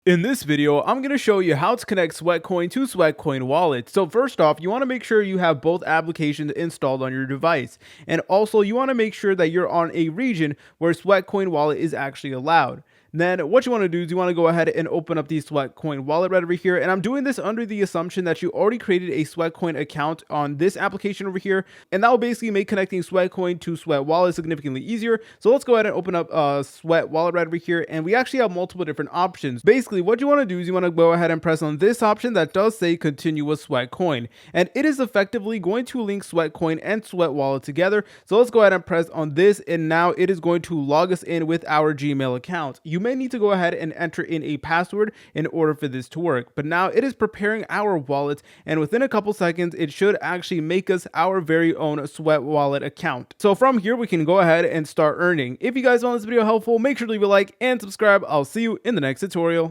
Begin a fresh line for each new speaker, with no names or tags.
In this video, I'm going to show you how to connect Sweatcoin to Sweatcoin wallet. So first off, you want to make sure you have both applications installed on your device. And also you want to make sure that you're on a region where Sweatcoin wallet is actually allowed. Then what you want to do is you want to go ahead and open up the Sweatcoin wallet right over here. And I'm doing this under the assumption that you already created a Sweatcoin account on this application over here. And that will basically make connecting Sweatcoin to Sweat wallet significantly easier. So let's go ahead and open up Sweat wallet right over here. And we actually have multiple different options. Basically, what you want to do is you want to go ahead and press on this option that does say continue with Sweatcoin. And it is effectively going to link Sweatcoin and Sweat wallet together. So let's go ahead and press on this. And now it is going to log us in with our Gmail account. You may need to go ahead and enter in a password in order for this to work. But now it is preparing our wallet, and within a couple seconds, it should actually make us our very own Sweat wallet account. So from here, we can go ahead and start earning. If you guys found this video helpful, make sure to leave a like and subscribe. I'll see you in the next tutorial.